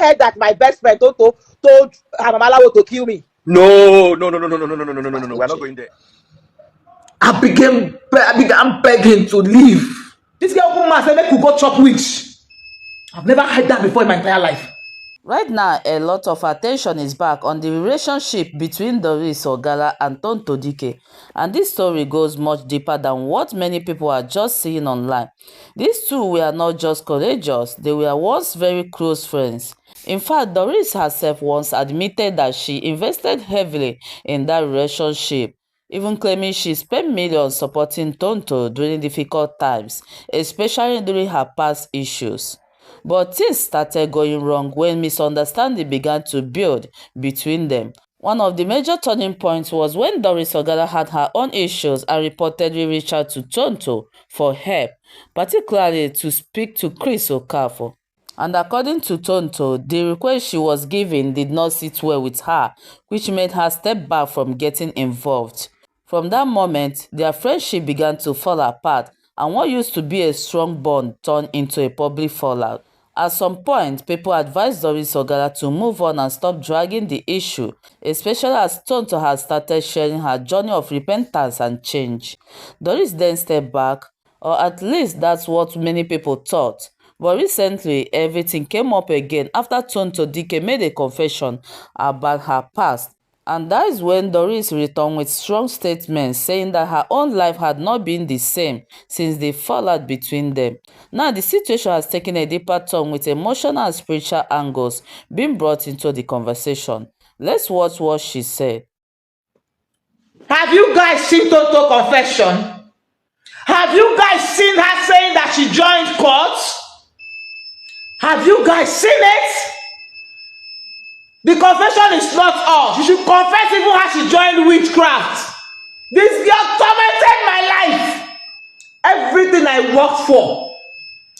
heard that my best friend Tonto told Hamamalawo to kill me? No. We're not going there. I began begging to leave. This girl open mouth said, make we go chop witch. I've never heard that before in my entire life. Right now, a lot of attention is back on the relationship between Doris Ogala and Tonto Dikeh, and this story goes much deeper than what many people are just seeing online. These two were not just courageous, they were once very close friends. In fact, Doris herself once admitted that she invested heavily in that relationship, even claiming she spent millions supporting Tonto during difficult times, especially during her past issues. But things started going wrong when misunderstanding began to build between them. One of the major turning points was when Doris Ogala had her own issues and reportedly reached out to Tonto for help, particularly to speak to Chris Okafor. And according to Tonto, the request she was given did not sit well with her, which made her step back from getting involved. From that moment, their friendship began to fall apart, and what used to be a strong bond turned into a public fallout. At some point, people advised Doris Ogala to move on and stop dragging the issue, especially as Tonto had started sharing her journey of repentance and change. Doris then stepped back, or at least that's what many people thought. But recently, everything came up again after Tonto Dikeh made a confession about her past. And that is when Doris returned with strong statements saying that her own life had not been the same since the fallout between them. Now the situation has taken a deeper turn with emotional and spiritual angles being brought into the conversation. Let's watch what she said. Have you guys seen Tonto confession? Have you guys seen her saying that she joined court? Have you guys seen it? The confession is not all. She should confess even how she joined witchcraft. This girl tormented my life. Everything I worked for.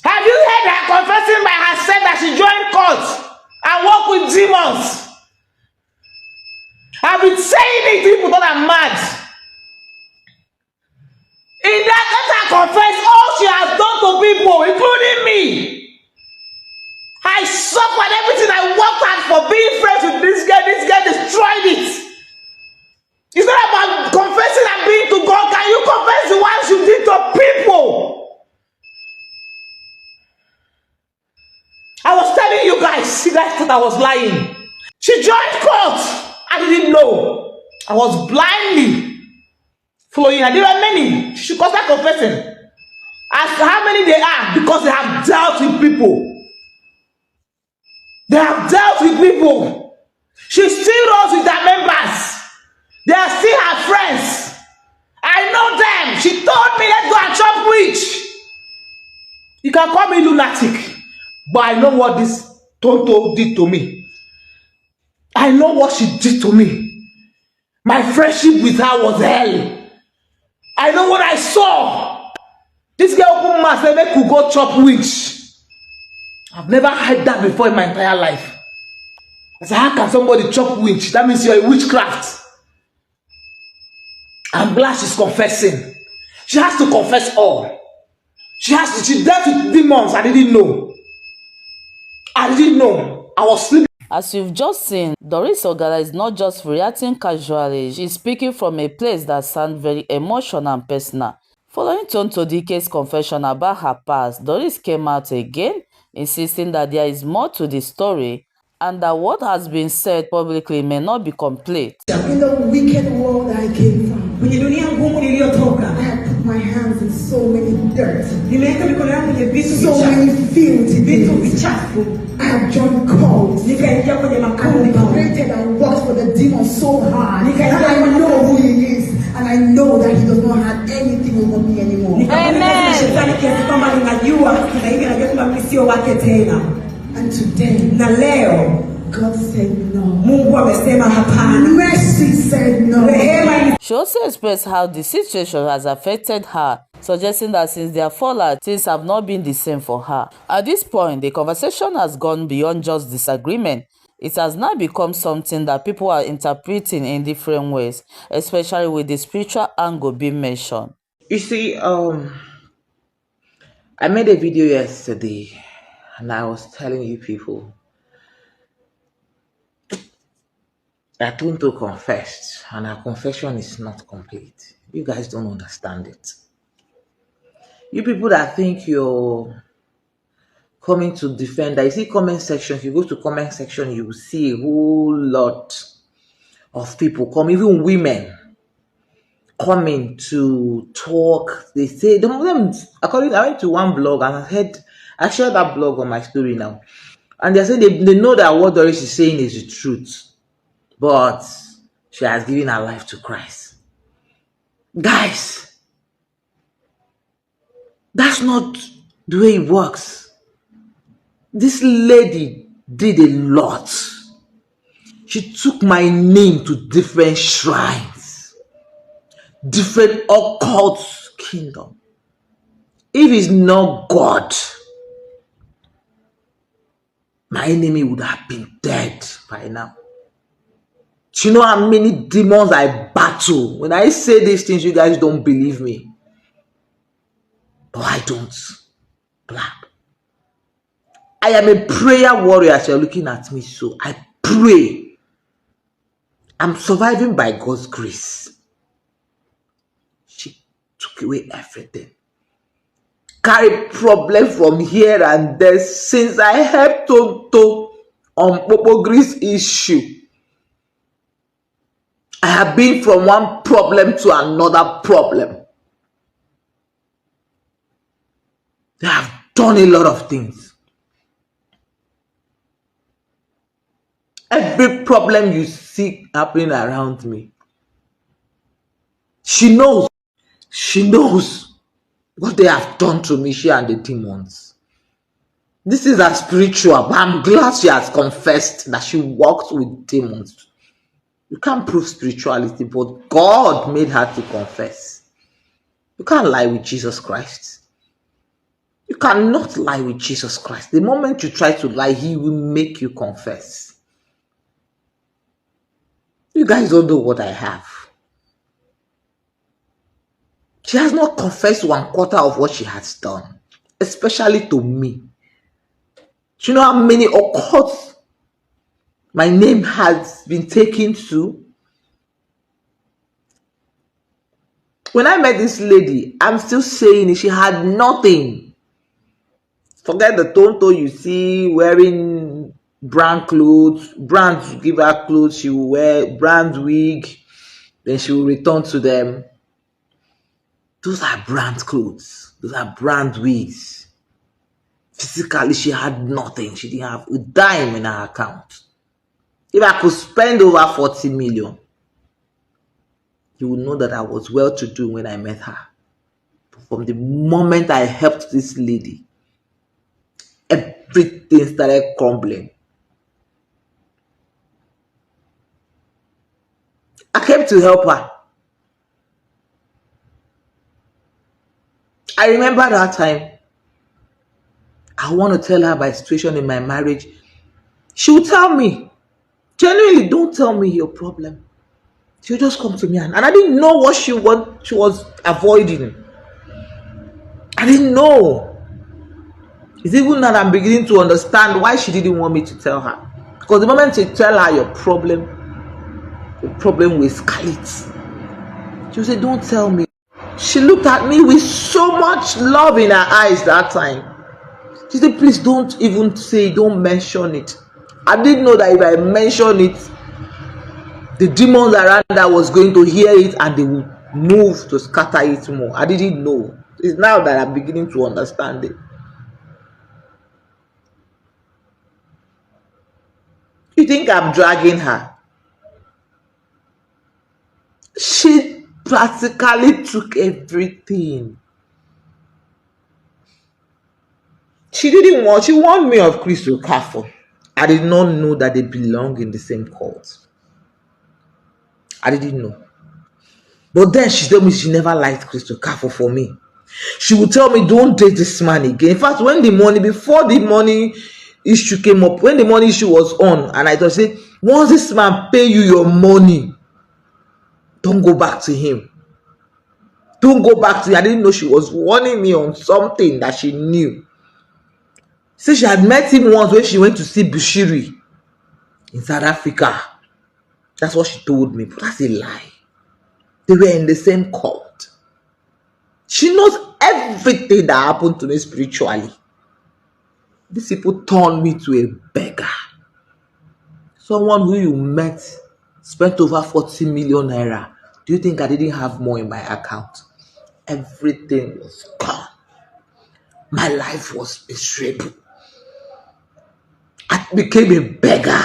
Have you heard her confessing by herself that she joined court and worked with demons? I've been saying it, people thought I'm mad. In that, let her confess all she has done to people, including me. I suffered everything I worked hard for being friends with this girl. This girl destroyed it. It's not about confessing and being to God. Can you confess the ones you did to people? I was telling you guys, you guys thought I was lying. She joined court. I didn't know. I was blindly following her. There are many. She should consider confessing. Ask how many they are because they have dealt with people. They have dealt with people. She still rolls with her members. They are still her friends. I know them. She told me, let's go and chop witch. You can call me lunatic, but I know what this Tonto did to me. I know what she did to me. My friendship with her was hell. I know what I saw. This girl opened mouth said, make we go chop witch. I've never heard that before in my entire life. I said, how can somebody chop witch? That means you're a witchcraft. I'm glad she's confessing. She has to confess all. She dealt with demons. I didn't know. I was sleeping. As you've just seen, Doris Ogala is not just reacting casually, she's speaking from a place that sounds very emotional and personal. Following Tonto Dikeh's confession about her past, Doris came out again, insisting that there is more to the story and that what has been said publicly may not be complete. In the wicked world I came from, I have put my hands in so many dirt, so many filthy things. I have joined cults, and operated and worked for the demon so hard, and I know who he is, and I know that he does not have anything over me anymore. And today, God said no. Mercy said no. She also expressed how the situation has affected her, suggesting that since their fallout, things have not been the same for her. At this point, the conversation has gone beyond just disagreement. It has now become something that people are interpreting in different ways, especially with the spiritual angle being mentioned. You see, I made a video yesterday and I was telling you people that Tonto confessed, and her confession is not complete. You guys don't understand it. You people that think you're coming to defend that, you see comment section, if you go to comment section, you will see a whole lot of people come, even women coming to talk. They say them according, I went to one blog and I shared that blog on my story now. And they're saying they know that what Doris is saying is the truth, but she has given her life to Christ. Guys, that's not the way it works. This lady did a lot. She took my name to different shrines, different occult kingdom. If it's not God, my enemy would have been dead by now. Do you know how many demons I battle? When I say these things, you guys don't believe me. But I don't blab. I am a prayer warrior as you're looking at me, so I pray. I'm surviving by God's grace. She took away everything. Carry problem from here and there since I helped Tonto on Popo Greece issue. I have been from one problem to another problem. They have done a lot of things. Every problem you see happening around me, she knows. She knows what they have done to me, she and the demons. This is a spiritual, but I'm glad she has confessed that she walked with demons. You can't prove spirituality, but God made her to confess. You can't lie with Jesus Christ. You cannot lie with Jesus Christ. The moment you try to lie, he will make you confess. You guys don't know what I have. She has not confessed 1/4 of what she has done, especially to me. Do you know how many occults my name has been taken to? When I met this lady, I'm still saying it, she had nothing. Forget the Tonto you see wearing brand clothes. Brands give her clothes, she will wear brand wig, then she will return to them. Those are brand clothes. Those are brand wigs. Physically, she had nothing. She didn't have a dime in her account. If I could spend over 40 million, you would know that I was well-to-do when I met her. But from the moment I helped this lady, everything started crumbling. I came to help her. I remember that time. I want to tell her my situation in my marriage. She will tell me, genuinely, don't tell me your problem. She'll just come to me, and I didn't know what she was avoiding. I didn't know. It's even now I'm beginning to understand why she didn't want me to tell her. Because the moment you tell her your problem, the problem will escalate. She will say, don't tell me. She looked at me with so much love in her eyes that time. She said, please don't even say, don't mention it. I didn't know that if I mention it, the demons around her was going to hear it and they would move to scatter it more. I didn't know. It's now that I'm beginning to understand it. You think I'm dragging her? She practically took everything. She warned me of Crystal Carrefour. I did not know that they belong in the same cult. I didn't know. But then she told me she never liked Crystal Carrefour for me. She would tell me, don't date this man again. In fact, before the money issue came up, when the money issue was on, and I just said, once this man pay you your money, don't go back to him. Don't go back to him. I didn't know she was warning me on something that she knew. See, she had met him once when she went to see Bushiri in South Africa. That's what she told me, but that's a lie. They were in the same cult. She knows everything that happened to me spiritually. These people turned me to a beggar. Someone who you met spent over 40 million naira. Do you think I didn't have more in my account? Everything was gone. My life was miserable. I became a beggar.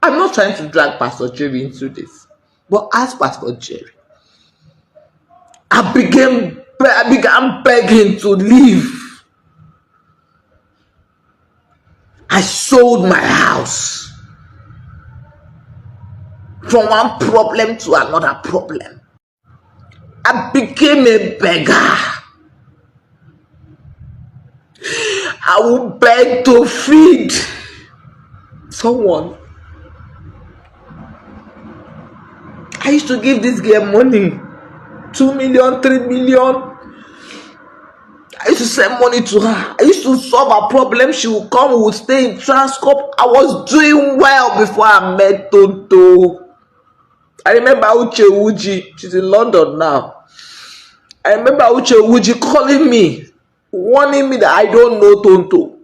I'm not trying to drag Pastor Jerry into this, but ask Pastor Jerry. I began begging to leave. I sold my house from one problem to another problem. I became a beggar. I would beg to feed someone. I used to give this girl money, 2 million, 3 million. I used to send money to her. I used to solve her problem. She would come, we would stay in Transcorp. I was doing well before I met Tonto. I remember Uche Uji. She's in London now. I remember Uche Uji calling me, warning me that I don't know Tonto.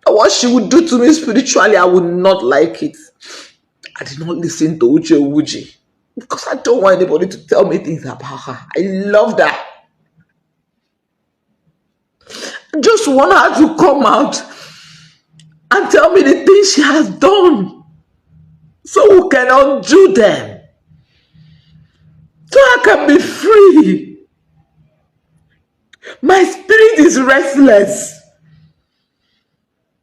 What she would do to me spiritually, I would not like it. I did not listen to Uche Uji because I don't want anybody to tell me things about her. I love that. I just want her to come out and tell me the things she has done so we can undo them. So I can be free. My spirit is restless.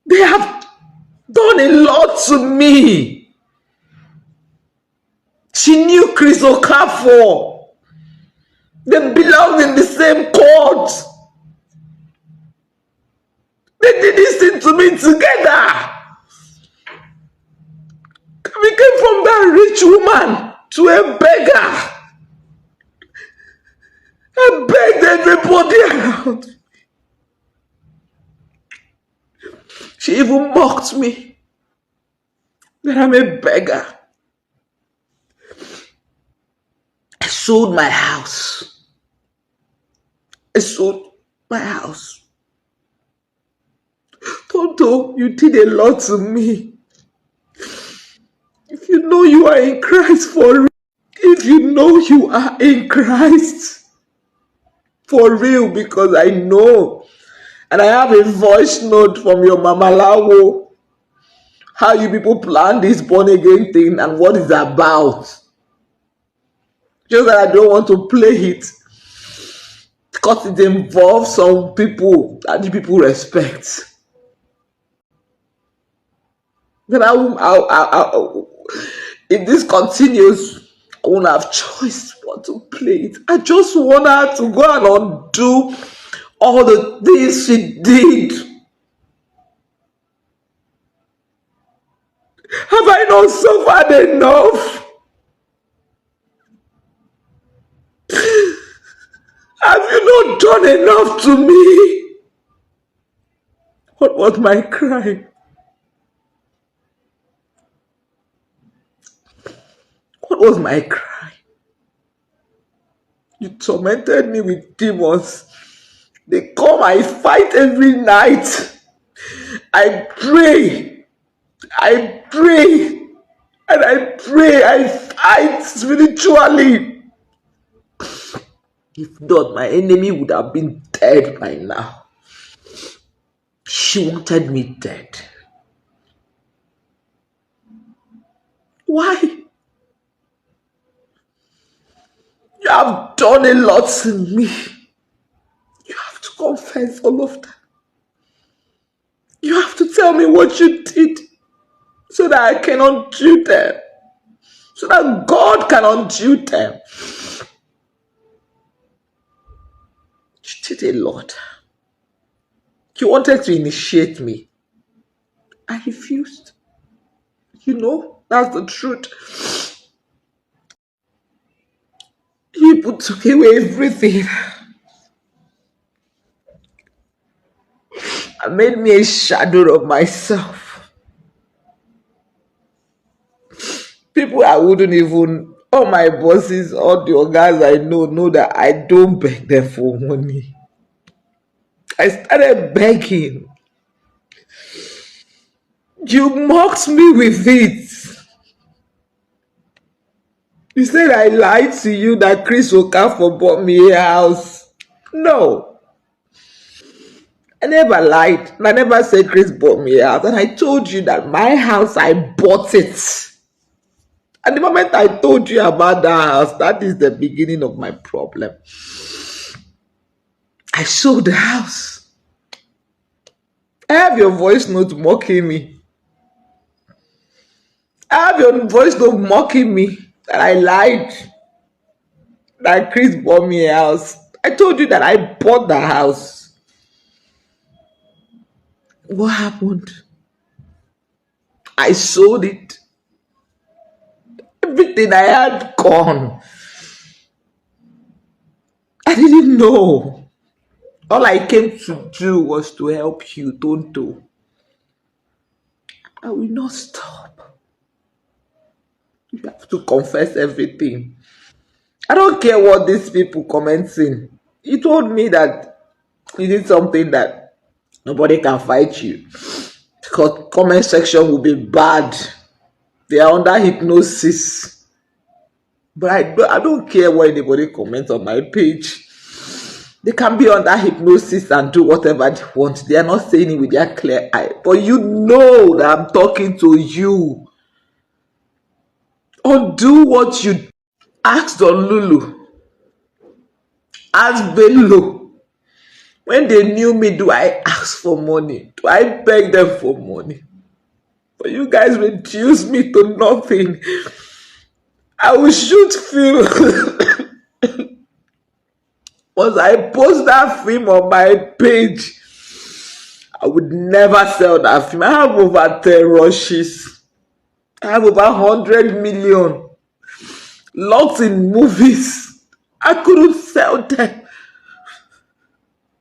They have done a lot to me. She knew Chris Okafor. They belonged in the same court. They did this thing to me together. We came from that rich woman to a beggar. I begged everybody around. She even mocked me that I'm a beggar. I sold my house. I sold my house. Tonto, you did a lot to me. If you know you are in Christ for real, if you know you are in Christ for real, because I know, and I have a voice note from your Mama Lawo, how you people plan this born again thing and what it's about. Just that I don't want to play it because it involves some people that the people respect. But if this continues, I won't have choice but to play it. I just want her to go and undo all the things she did. Have I not suffered enough? Have you not done enough to me? What was my crime? What was my crime? You tormented me with demons. They come, I fight every night. I pray, and I fight spiritually. If not, my enemy would have been dead by now. She wanted me dead. Why? You have done a lot to me. You have to confess all of that. You have to tell me what you did so that I can undo them. So that God can undo them. You did a lot. You wanted to initiate me. I refused. You know, that's the truth. You took away everything. I made me a shadow of myself. People I wouldn't even, all my bosses, all the guys I know that I don't beg them for money. I started begging. You mocked me with it. You said I lied to you that Chris Okafor bought me a house. No, I never lied. I never said Chris bought me a house. And I told you that my house, I bought it. At the moment I told you about that house, that is the beginning of my problem. I sold the house. I have your voice note mocking me. I have your voice note mocking me that I lied. That Chris bought me a house. I told you that I bought the house. What happened? I sold it. Everything I had gone. I didn't know. All I came to do was to help you, Tonto. I will not stop. You have to confess everything. I don't care what these people commenting. You told me that you did something that nobody can fight you. Because comment section will be bad. They are under hypnosis. But I don't care what anybody comments on my page. They can be under hypnosis and do whatever they want. They are not saying it with their clear eye. But you know that I'm talking to you. Undo what you asked on Lulu. Ask Bello. When they knew me, do I ask for money? Do I beg them for money? But you guys reduce me to nothing. I will shoot film. Once I post that film on my page, I would never sell that film. I have over 10 rushes. I have over 100 million locked in movies. I couldn't sell them.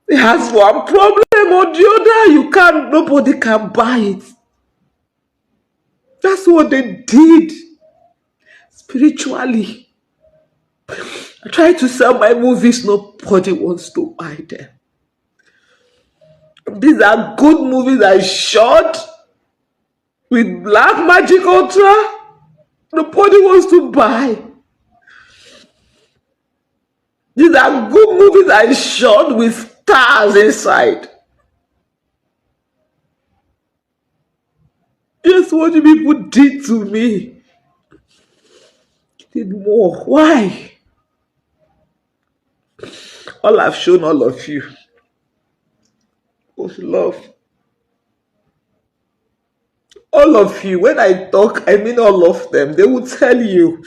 It has one problem or the other. You can't, nobody can buy it. That's what they did spiritually. I try to sell my movies, nobody wants to buy them. These are good movies I shot with Black Magic Ultra. Nobody wants to buy. These are good movies I shot with stars inside. Just what you people did to me. You did more. Why? All I've shown all of you was love. All of you, when I talk, I mean all of them. They will tell you.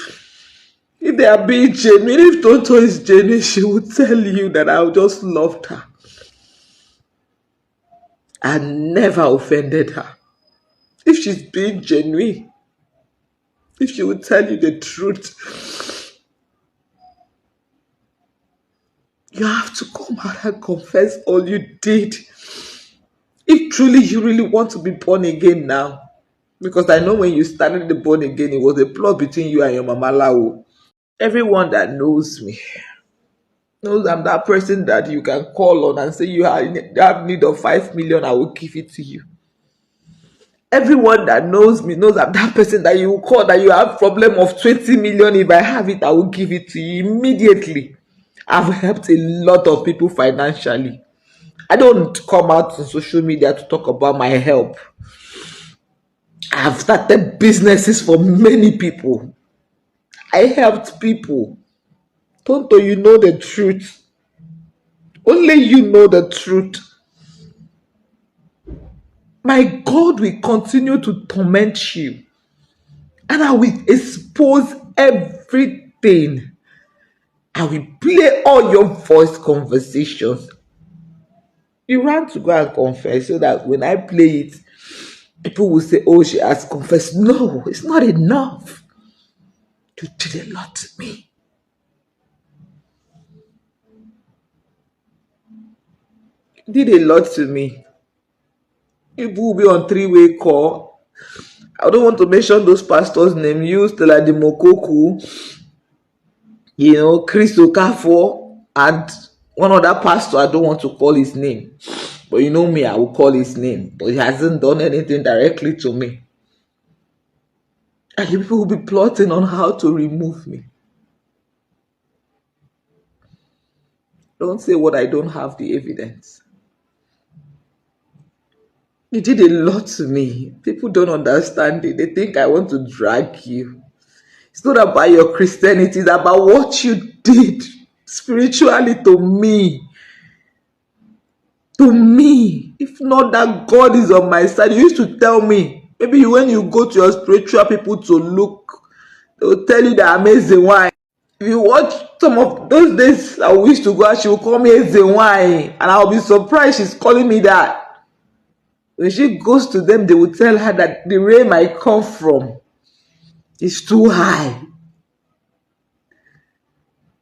If they are being genuine, if Tonto is genuine, she will tell you that I just loved her. I never offended her. If she's being genuine, if she will tell you the truth, you have to come out and confess all you did. If truly you really want to be born again now, because I know when you started the born again, it was a plot between you and your Mama Lao. Everyone that knows me knows I'm that person that you can call on and say you have need of 5 million, I will give it to you. Everyone that knows me knows I'm that person that you will call that you have problem of 20 million. If I have it, I will give it to you immediately. I've helped a lot of people financially. I don't come out on social media to talk about my help. I've started businesses for many people. I helped people. Tonto, you know the truth. Only you know the truth. My God will continue to torment you. And I will expose everything. I will play all your voice conversations. You ran to go and confess so that when I play it, people will say, oh, she has confessed. No, it's not enough. You did a lot to me. You did a lot to me. People will be on 3-way call I don't want to mention those pastors' name. You, Stella Demokoku, Chris Okafor, and one other pastor. I don't want to call his name, but you know me, I will call his name. But he hasn't done anything directly to me. And you people will be plotting on how to remove me. Don't say what I don't have the evidence. You did a lot to me. People don't understand it. They think I want to drag you. It's not about your Christianity. It's about what you did spiritually to me. To me. If not that God is on my side, you used to tell me. Maybe when you go to your spiritual people to look, they will tell you the amazing wine. If you watch some of those days I used to go, she will call me a wine, and I'll be surprised she's calling me that. When she goes to them, they will tell her that the realm I come from is too high.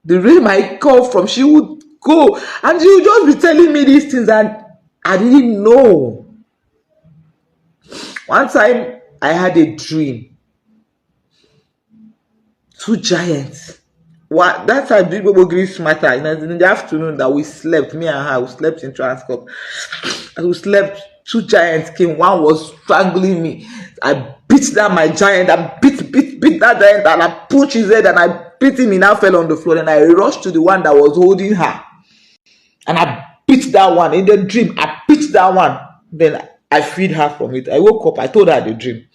The realm I come from, she would go and she would just be telling me these things and I didn't know. One time I had a dream. 2 giants. That time people grew smarter. In the afternoon that we slept, me and her, we slept in Transcorp. As we slept, 2 giants came. One was strangling me. I beat down my giant. I beat that giant, and I punched his head and I beat him. He now fell on the floor. And I rushed to the one that was holding her, and I beat that one. In the dream, I beat that one. Then I freed her from it. I woke up. I told her the dream.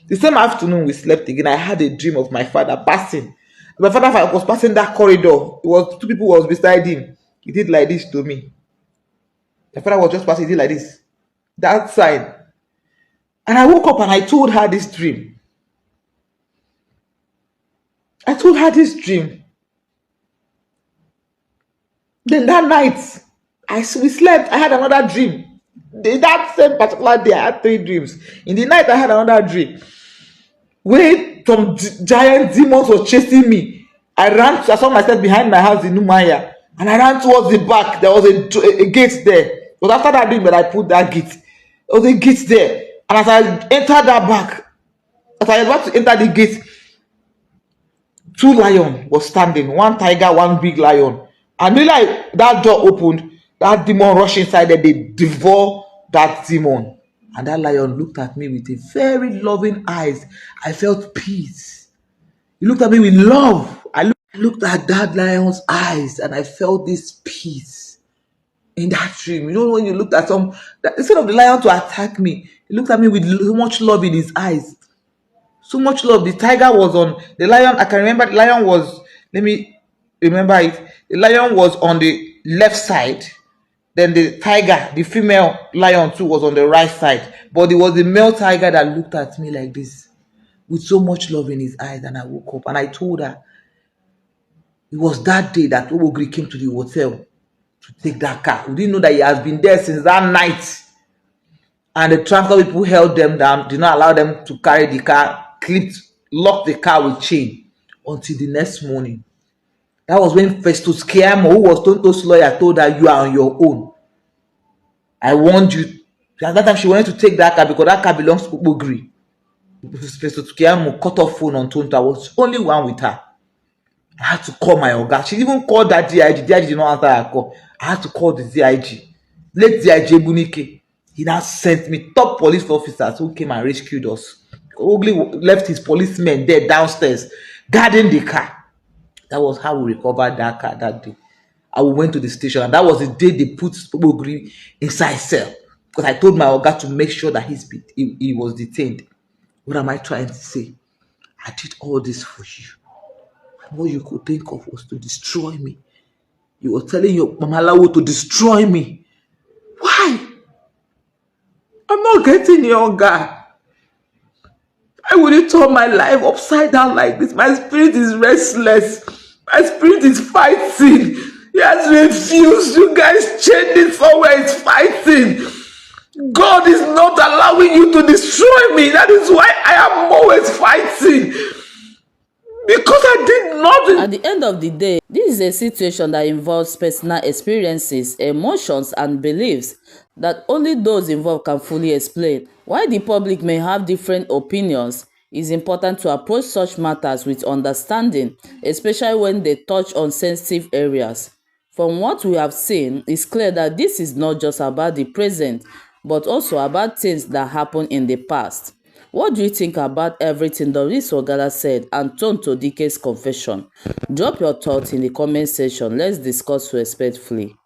The same afternoon we slept again. I had a dream of my father passing. My father was passing that corridor. It was 2 people was beside him. He did like this to me. My father was just passing. He did like this. That sign. And I woke up and I told her this dream. I told her this dream. Then that night, we slept. I had another dream. That same particular day, I had 3 dreams. In the night, I had another dream where some giant demons was chasing me. I saw myself behind my house in Umaya, and I ran towards the back. There was a gate there. It was after that dream that I put that gate. There was a gate there. And as I entered that back, as I was about to enter the gate, 2 lions was standing. 1 tiger, 1 big lion. And then like that door opened, that demon rushed inside there. They devour that demon. And that lion looked at me with a very loving eyes. I felt peace. He looked at me with love. I looked at that lion's eyes and I felt this peace in that dream. You know, when you looked at instead of the lion to attack me, he looked at me with so much love in his eyes. So much love. The tiger was on the lion. I can remember the lion was, let me remember it. The lion was on the left side. Then the tiger, the female lion too, was on the right side. But it was the male tiger that looked at me like this with so much love in his eyes. And I woke up and I told her it was that day that Obogri came to the hotel to take that car. We didn't know that he has been there since that night. And the transport people held them down, did not allow them to carry the car, locked the car with chain until the next morning. That was when Festus Kiamo, who was Tonto's lawyer, told her, you are on your own. I warned you. At that time, she wanted to take that car because that car belongs to Obogri. Festus Kiamo cut off phone on Tonto. I was only one with her. I had to call my Oga. She even called that DIG. DIG did not answer her call. I had to call the DIG. Late DIG Bunike. He now sent me top police officers who came and rescued us. Ogli left his policemen there downstairs, guarding the car. That was how we recovered that car that day. I went to the station, and that was the day they put Ogri inside cell. Because I told my Oga to make sure that he was detained. What am I trying to say? I did all this for you. And what you could think of was to destroy me. You were telling your Mama Lawo to destroy me. Why? I'm not getting younger. I wouldn't turn my life upside down like this. My spirit is restless. My spirit is fighting. He has refused. You guys change it somewhere. It's fighting. God is not allowing you to destroy me. That is why I am always fighting. Because I did nothing. At the end of the day, this is a situation that involves personal experiences, emotions, and beliefs. that only those involved can fully explain. While the public may have different opinions, it's important to approach such matters with understanding, especially when they touch on sensitive areas. From what we have seen, it's clear that this is not just about the present, but also about things that happened in the past. What do you think about everything Doris Ogala said and Tonto Dikeh's confession? Drop your thoughts in the comment section. Let's discuss respectfully.